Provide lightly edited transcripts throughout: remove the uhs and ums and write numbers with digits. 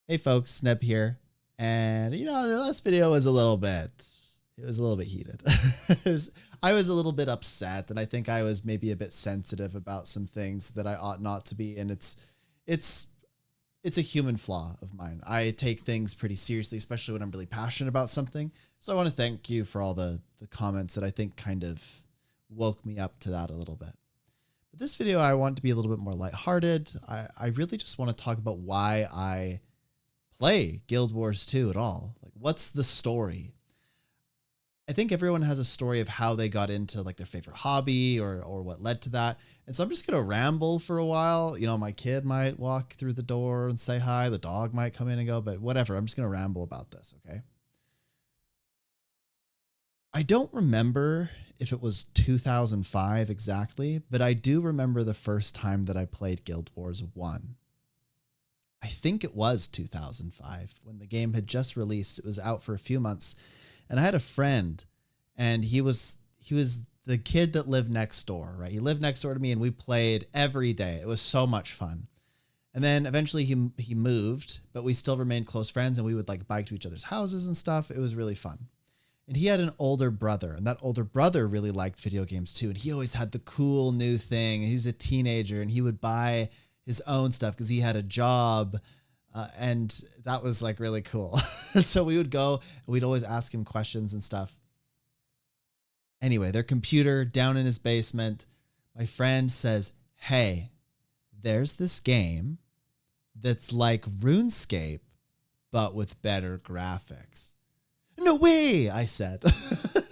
Hey folks, Neb here. And the last video was it was a little bit heated. I was a little bit upset, and I think I was maybe a bit sensitive about some things that I ought not to be. And it's a human flaw of mine. I take things pretty seriously, especially when I'm really passionate about something. So I want to thank you for all the comments that I think kind of woke me up to that a little bit. But this video, I want to be a little bit more lighthearted. I really just want to talk about why I play Guild Wars 2 at all. Like, what's the story? I think everyone has a story of how they got into like their favorite hobby or what led to that. And so I'm just going to ramble for a while. My kid might walk through the door and say hi. The dog might come in and go, but whatever. I'm just going to ramble about this. Okay. I don't remember if it was 2005 exactly, but I do remember the first time that I played Guild Wars 1. I think it was 2005 when the game had just released. It was out for a few months, and I had a friend, and he was the kid that lived next door, right? He lived next door to me, and we played every day. It was so much fun. And then eventually he moved, but we still remained close friends, and we would like bike to each other's houses and stuff. It was really fun. And he had an older brother, and that older brother really liked video games too. And he always had the cool new thing. He's a teenager, and he would buy his own stuff because he had a job. And that was like really cool. So we would go, and we'd always ask him questions and stuff. Anyway, their computer down in his basement, my friend says, "Hey, there's this game that's like RuneScape, but with better graphics." "No way," I said.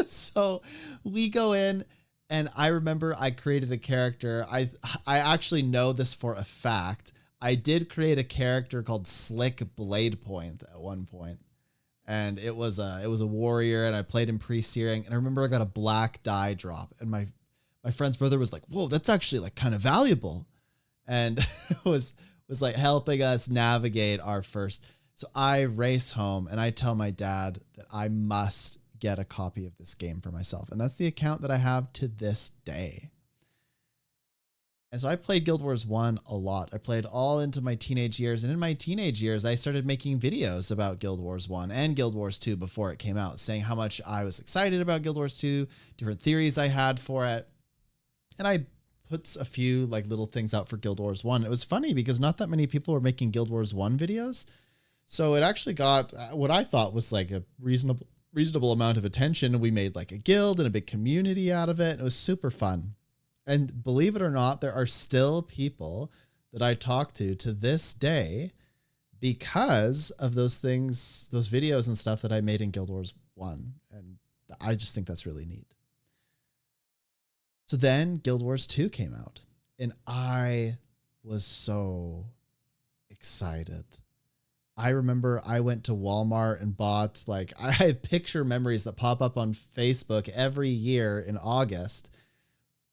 So we go in, and I remember I created a character. I actually know this for a fact. I did create a character called Slick Blade Point at one point, and it was a warrior, and I played him pre-searing. And I remember I got a black die drop, and my friend's brother was like, "Whoa, that's actually like kind of valuable," and was like helping us navigate our first. So I race home, and I tell my dad that I must get a copy of this game for myself, and that's the account that I have to this day. And so I played Guild Wars 1 a lot. I played all into my teenage years. And in my teenage years, I started making videos about Guild Wars 1 and Guild Wars 2 before it came out, saying how much I was excited about Guild Wars 2, different theories I had for it. And I put a few like little things out for Guild Wars 1. It was funny because not that many people were making Guild Wars 1 videos. So it actually got what I thought was like a reasonable amount of attention. We made like a guild and a big community out of it. It was super fun. And believe it or not, there are still people that I talk to this day because of those things, those videos and stuff that I made in Guild Wars 1. And I just think that's really neat. So then Guild Wars 2 came out, and I was so excited. I remember I went to Walmart and bought I have picture memories that pop up on Facebook every year in August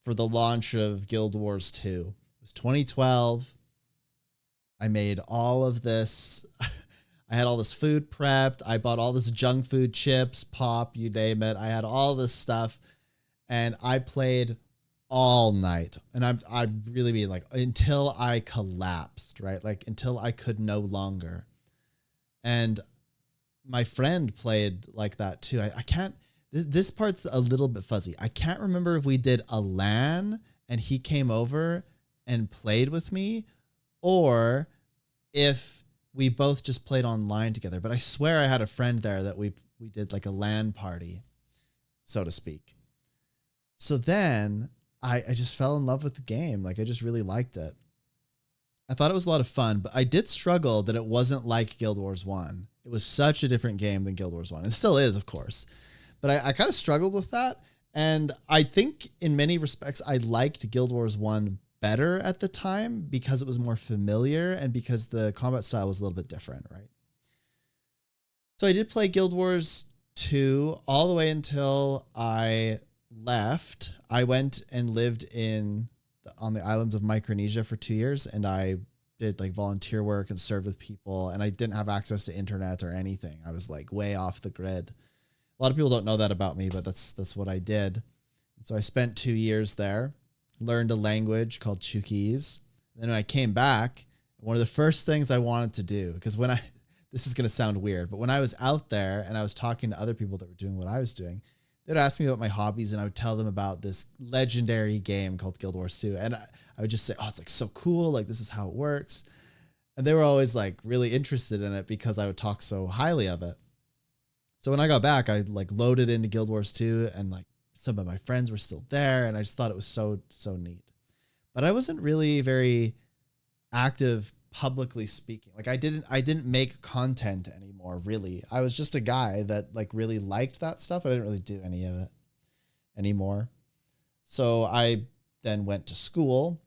for the launch of Guild Wars 2. It was 2012. I made all of this. I had all this food prepped. I bought all this junk food, chips, pop, you name it. I had all this stuff, and I played all night. And I really mean like until I collapsed, right? Like until I could no longer. And my friend played like that too. I can't, this part's a little bit fuzzy. I can't remember if we did a LAN and he came over and played with me, or if we both just played online together. But I swear I had a friend there that we did like a LAN party, so to speak. So then I just fell in love with the game. Like I just really liked it. I thought it was a lot of fun, but I did struggle that it wasn't like Guild Wars 1. It was such a different game than Guild Wars 1. It still is, of course. But I kind of struggled with that. And I think in many respects, I liked Guild Wars 1 better at the time because it was more familiar and because the combat style was a little bit different, right? So I did play Guild Wars 2 all the way until I left. I went and lived on the islands of Micronesia for 2 years, and I did like volunteer work and served with people, and I didn't have access to internet or anything. I was like way off the grid. A lot of people don't know that about me, but that's what I did. And so I spent 2 years there, learned a language called Chukese. And then when I came back, one of the first things I wanted to do, because when this is going to sound weird, but when I was out there and I was talking to other people that were doing what I was doing, they'd ask me about my hobbies and I would tell them about this legendary game called Guild Wars 2. And I would just say, oh, it's like so cool. Like this is how it works. And they were always like really interested in it because I would talk so highly of it. So when I got back, I like loaded into Guild Wars 2 and like some of my friends were still there. And I just thought it was so neat. But I wasn't really very active publicly speaking. Like I didn't make content anymore, really. I was just a guy that like really liked that stuff. But I didn't really do any of it anymore. So I then went to school,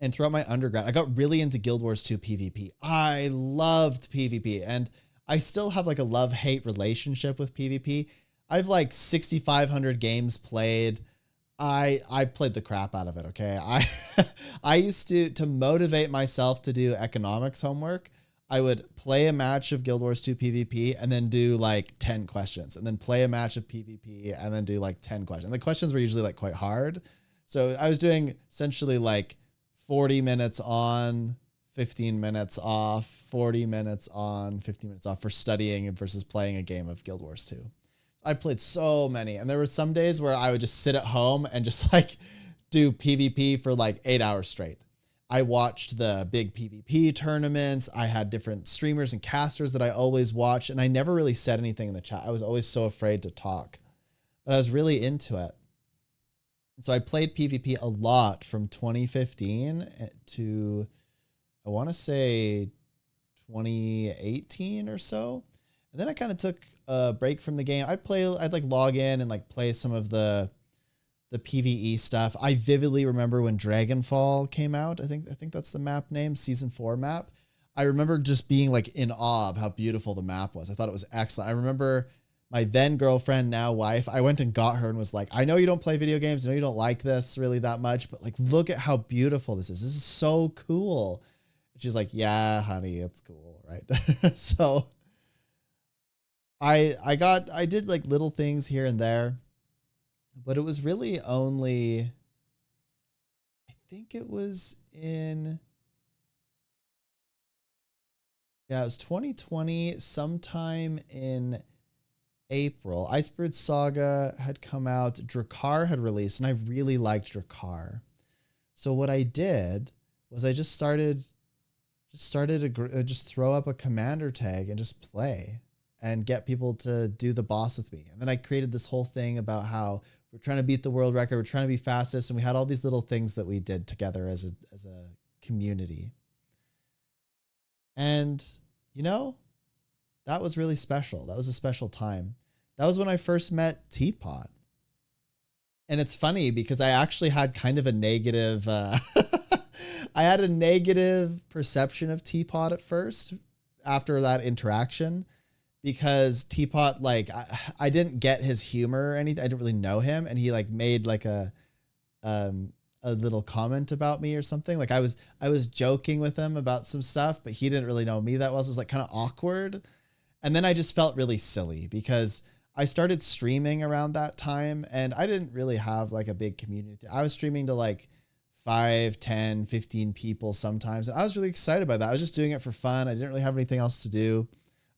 and throughout my undergrad, I got really into Guild Wars 2 PvP. I loved PvP, and I still have like a love-hate relationship with PvP. I've like 6,500 games played. I played the crap out of it. Okay. I used to motivate myself to do economics homework. I would play a match of Guild Wars 2 PvP and then do like 10 questions, and then play a match of PvP and then do like 10 questions. And the questions were usually like quite hard. So I was doing essentially like 40 minutes on, 15 minutes off, 40 minutes on, 15 minutes off for studying versus playing a game of Guild Wars 2. I played so many, and there were some days where I would just sit at home and just like do PvP for like 8 hours straight. I watched the big PvP tournaments. I had different streamers and casters that I always watched, and I never really said anything in the chat. I was always so afraid to talk, but I was really into it. So I played PvP a lot from 2015 to, I want to say 2018 or so. And then I kind of took a break from the game. I'd like log in and like play some of the PvE stuff. I vividly remember when Dragonfall came out. I think that's the map name, season 4 map. I remember just being like in awe of how beautiful the map was. I thought it was excellent. I remember my then girlfriend, now wife, I went and got her and was like, I know you don't play video games. I know you don't like this really that much, but like, look at how beautiful this is. This is so cool. And she's like, yeah, honey, it's cool. Right. So I did like little things here and there, but it was really only, I think it was it was 2020, sometime in April. Iceberg Saga had come out, Drakkar had released, and I really liked Drakkar. So what I did was I just started to just throw up a commander tag and just play and get people to do the boss with me. And then I created this whole thing about how we're trying to beat the world record, we're trying to be fastest, and we had all these little things that we did together as a community. And you know, that was really special. That was a special time. That was when I first met Teapot. And it's funny because I actually had kind of a negative, I had a negative perception of Teapot at first after that interaction, because Teapot, like, I didn't get his humor or anything. I didn't really know him. And he like made like a little comment about me or something. Like I was joking with him about some stuff, but he didn't really know me that well. So it was like kind of awkward. And then I just felt really silly because I started streaming around that time and I didn't really have like a big community. I was streaming to like 5, 10, 15 people sometimes. And I was really excited by that. I was just doing it for fun. I didn't really have anything else to do.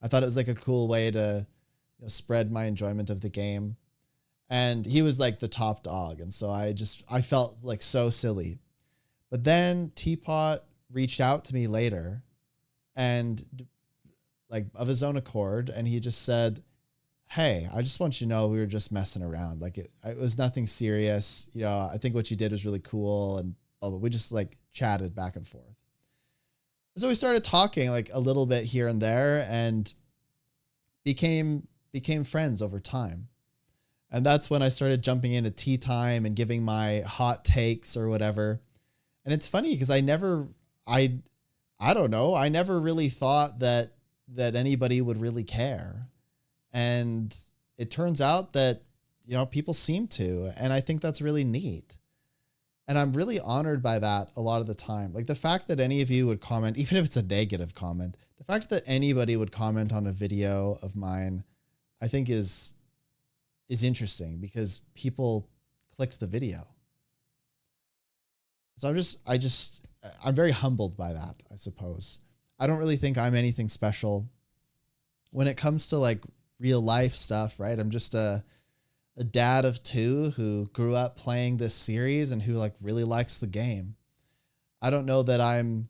I thought it was like a cool way to, you know, spread my enjoyment of the game. And he was like the top dog. And so I felt like so silly. But then Teapot reached out to me later and like of his own accord. And he just said, hey, I just want you to know we were just messing around. Like it was nothing serious. You know, I think what you did was really cool. And blah, blah. We just like chatted back and forth. So we started talking like a little bit here and there and became friends over time. And that's when I started jumping into Teatime and giving my hot takes or whatever. And it's funny because I never really thought that anybody would really care. And it turns out that, you know, people seem to, and I think that's really neat. And I'm really honored by that a lot of the time. Like the fact that any of you would comment, even if it's a negative comment, the fact that anybody would comment on a video of mine, I think is interesting because people clicked the video. So I'm very humbled by that, I suppose. I don't really think I'm anything special. when it comes to like real life stuff, right? I'm just a dad of 2 who grew up playing this series and who like really likes the game. I don't know that I'm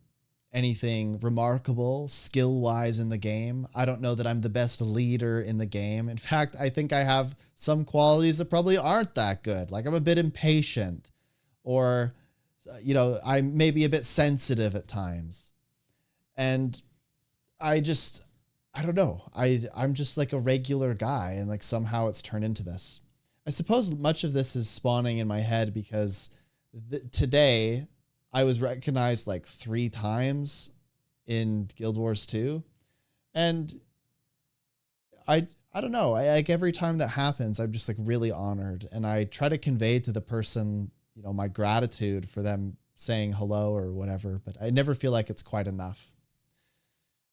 anything remarkable skill-wise in the game. I don't know that I'm the best leader in the game. In fact, I think I have some qualities that probably aren't that good. Like I'm a bit impatient, or, you know, I'm maybe a bit sensitive at times. And I don't know. I'm just like a regular guy, and like somehow it's turned into this. I suppose much of this is spawning in my head because today I was recognized like 3 times in Guild Wars 2. And I don't know. Like every time that happens, I'm just like really honored. And I try to convey to the person, you know, my gratitude for them saying hello or whatever, but I never feel like it's quite enough.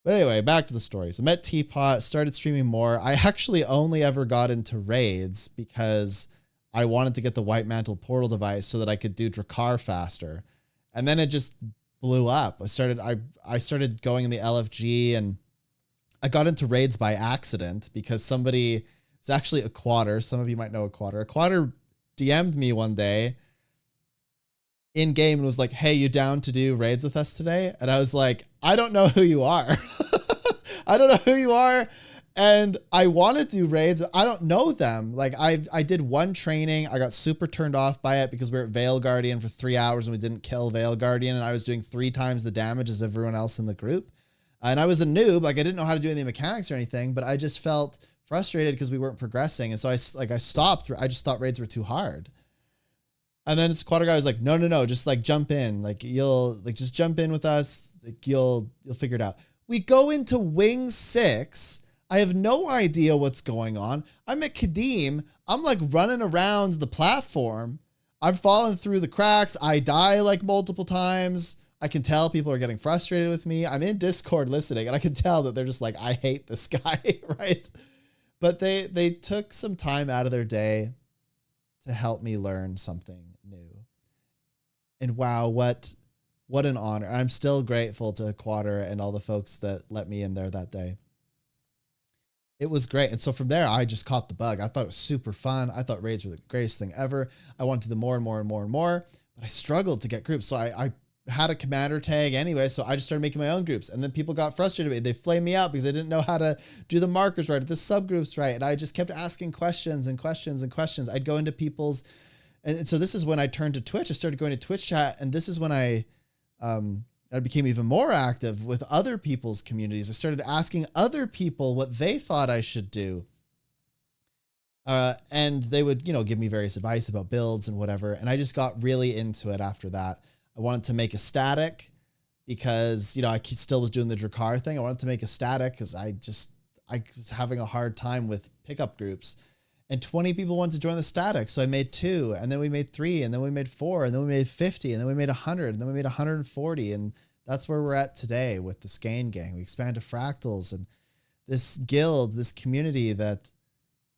But anyway, back to the story. So met Teapot, started streaming more. I actually only ever got into raids because I wanted to get the White Mantle portal device so that I could do Drakkar faster. And then it just blew up. I started going in the LFG, and I got into raids by accident because somebody, it's actually a Quader. Some of you might know a Quader. A Quader DM'd me one day in game and was like, hey, you down to do raids with us today? And I was like, I don't know who you are. I don't know who you are. And I want to do raids, but I don't know them. Like I did one training. I got super turned off by it because we were at Veil Guardian for 3 hours and we didn't kill Veil Guardian. And I was doing 3 times the damage as everyone else in the group. And I was a noob. Like I didn't know how to do any mechanics or anything, but I just felt frustrated because we weren't progressing. And so I stopped. I just thought raids were too hard. And then this Quader guy was like, no, just like jump in. Like you'll like, just jump in with us. Like you'll figure it out. We go into Wing 6. I have no idea what's going on. I'm at Kadim. I'm like running around the platform. I'm falling through the cracks. I die like multiple times. I can tell people are getting frustrated with me. I'm in Discord listening, and I can tell that they're just like, I hate this guy, right? But they took some time out of their day to help me learn something new. And wow, what an honor. I'm still grateful to Quader and all the folks that let me in there that day. It was great. And so from there, I just caught the bug. I thought it was super fun. I thought raids were the greatest thing ever. I wanted to do more and more and more and more, but I struggled to get groups. So I had a commander tag anyway, so I just started making my own groups. And then people got frustrated with me. They flamed me out because I didn't know how to do the markers right, or the subgroups right. And I just kept asking questions and questions and questions. I'd go into people's, and so this is when I turned to Twitch. I started going to Twitch chat, and this is when I became even more active with other people's communities. I started asking other people what they thought I should do. And they would, you know, give me various advice about builds and whatever. And I just got really into it after that. I wanted to make a static because, you know, I still was doing the Drakkar thing. I wanted to make a static because I was having a hard time with pickup groups. And 20 people wanted to join the static. So I made 2, and then we made 3, and then we made 4, and then we made 50, and then we made 100, and then we made 140. And that's where we're at today with the Skane gang. We expanded to fractals and this guild, this community that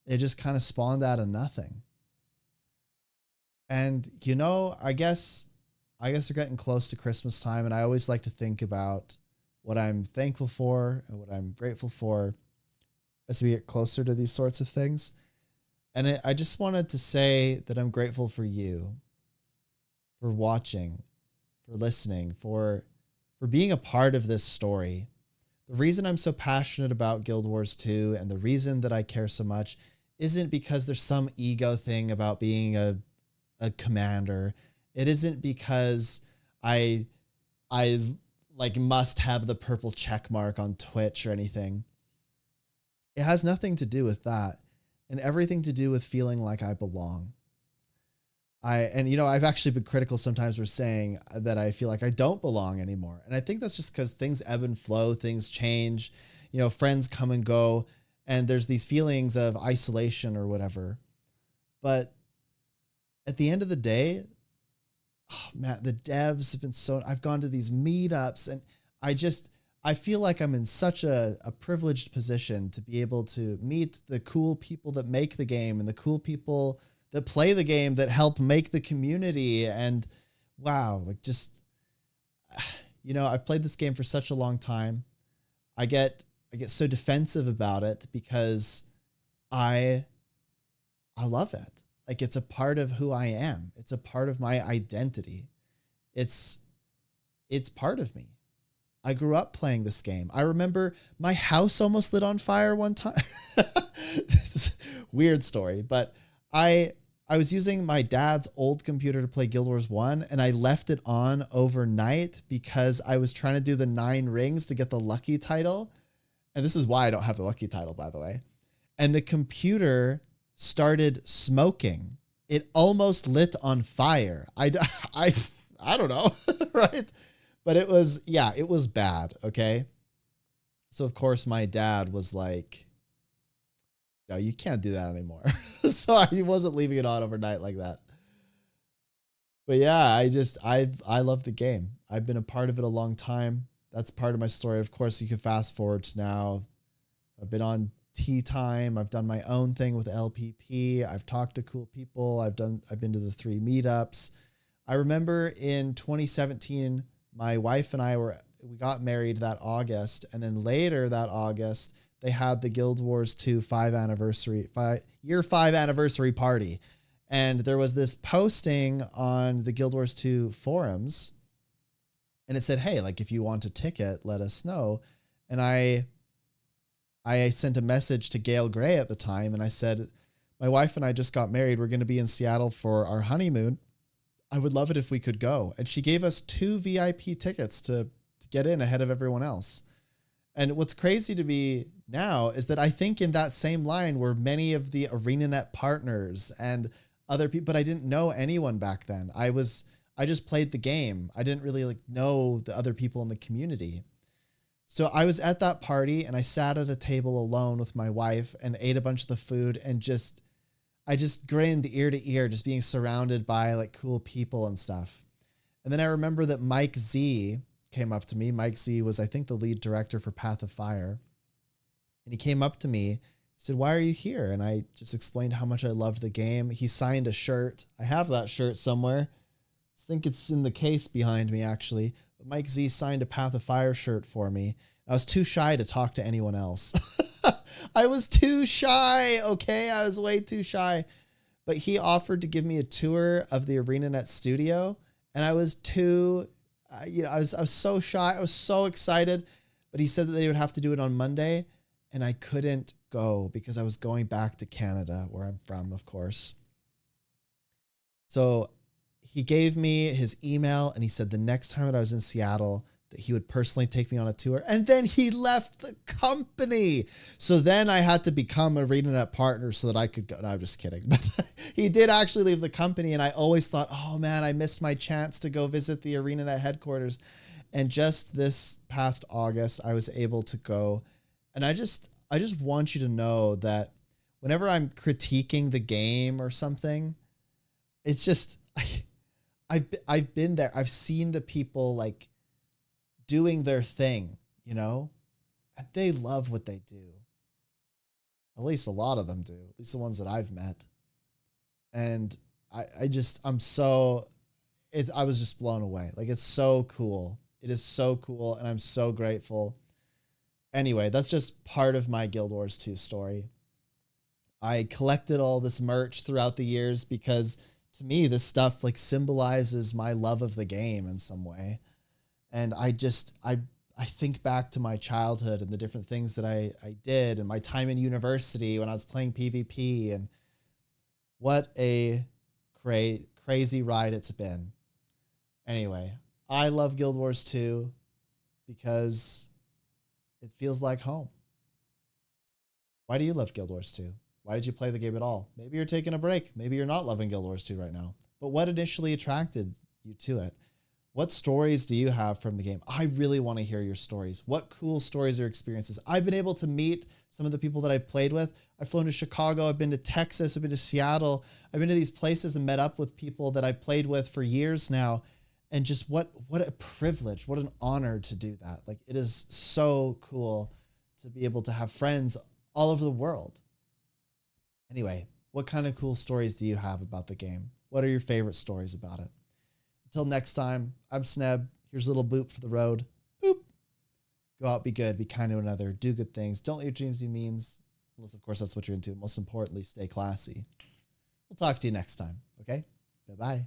it just kind of spawned out of nothing. And, you know, I guess we're getting close to Christmas time, and I always like to think about what I'm thankful for and what I'm grateful for as we get closer to these sorts of things. And I just wanted to say that I'm grateful for you, for watching, for listening, for being a part of this story. The reason I'm so passionate about Guild Wars 2 and the reason that I care so much isn't because there's some ego thing about being a commander. It isn't because I like must have the purple check mark on Twitch or anything. It has nothing to do with that. And everything to do with feeling like I belong. And you know, I've actually been critical sometimes for saying that I feel like I don't belong anymore. And I think that's just because things ebb and flow, things change, you know, friends come and go, and there's these feelings of isolation or whatever. But at the end of the day, oh man, the devs have been I've gone to these meetups, and I feel like I'm in such a privileged position to be able to meet the cool people that make the game and the cool people that play the game that help make the community. And wow, like just, you know, I've played this game for such a long time. I get get so defensive about it because I love it. Like, it's a part of who I am. It's a part of my identity. It's part of me. I grew up playing this game. I remember my house almost lit on fire one time. It's a weird story, but I was using my dad's old computer to play Guild Wars 1, and I left it on overnight because I was trying to do the 9 rings to get the lucky title. And this is why I don't have the lucky title, by the way. And the computer started smoking. It almost lit on fire. I don't know, right? But it was bad, okay? So, of course, my dad was like, no, you can't do that anymore. So he wasn't leaving it on overnight like that. But yeah, I love the game. I've been a part of it a long time. That's part of my story. Of course, you can fast forward to now. I've been on Teatime. I've done my own thing with LPP. I've talked to cool people. I've been to the 3 meetups. I remember in 2017, my wife and I we got married that August, and then later that August, they had the Guild Wars 2 year 5 anniversary party. And there was this posting on the Guild Wars 2 forums, and it said, hey, like, if you want a ticket, let us know. And I sent a message to Gail Gray at the time, and I said, my wife and I just got married. We're going to be in Seattle for our honeymoon. I would love it if we could go. And she gave us 2 VIP tickets to get in ahead of everyone else. And what's crazy to me now is that I think in that same line were many of the ArenaNet partners and other people, but I didn't know anyone back then. I just played the game. I didn't really know the other people in the community. So I was at that party and I sat at a table alone with my wife and ate a bunch of the food and I just grinned ear to ear, just being surrounded by like cool people and stuff. And then I remember that Mike Z came up to me. Mike Z was, I think, the lead director for Path of Fire. And he came up to me. He said, why are you here? And I just explained how much I loved the game. He signed a shirt. I have that shirt somewhere. I think it's in the case behind me, actually. But Mike Z signed a Path of Fire shirt for me. I was too shy to talk to anyone else. I was too shy, okay? I was way too shy. But he offered to give me a tour of the ArenaNet studio, and I was too, I was so shy. I was so excited. But he said that they would have to do it on Monday, and I couldn't go because I was going back to Canada, where I'm from, of course. So he gave me his email, and he said the next time that I was in Seattle, that he would personally take me on a tour. And then he left the company. So then I had to become a ArenaNet partner so that I could go. No, I'm just kidding. But he did actually leave the company. And I always thought, oh man, I missed my chance to go visit the ArenaNet headquarters. And just this past August, I was able to go. And I just want you to know that whenever I'm critiquing the game or something, it's just, I've been there. I've seen the people like doing their thing, you know, and they love what they do. At least a lot of them do, at least the ones that I've met. And I was just blown away. Like, it's so cool. It is so cool. And I'm so grateful. Anyway, that's just part of my Guild Wars 2 story. I collected all this merch throughout the years because to me, this stuff like symbolizes my love of the game in some way. And I think back to my childhood and the different things that I did and my time in university when I was playing PvP, and what a crazy ride it's been. Anyway, I love Guild Wars 2 because it feels like home. Why do you love Guild Wars 2? Why did you play the game at all? Maybe you're taking a break. Maybe you're not loving Guild Wars 2 right now. But what initially attracted you to it? What stories do you have from the game? I really want to hear your stories. What cool stories or experiences? I've been able to meet some of the people that I've played with. I've flown to Chicago. I've been to Texas. I've been to Seattle. I've been to these places and met up with people that I've played with for years now. And just what a privilege, what an honor to do that. Like, it is so cool to be able to have friends all over the world. Anyway, what kind of cool stories do you have about the game? What are your favorite stories about it? Until next time, I'm Sneb. Here's a little boop for the road. Boop. Go out, be good, be kind to one another, do good things. Don't let your dreams be memes. Unless, of course, that's what you're into. Most importantly, stay classy. We'll talk to you next time. Okay? Bye-bye.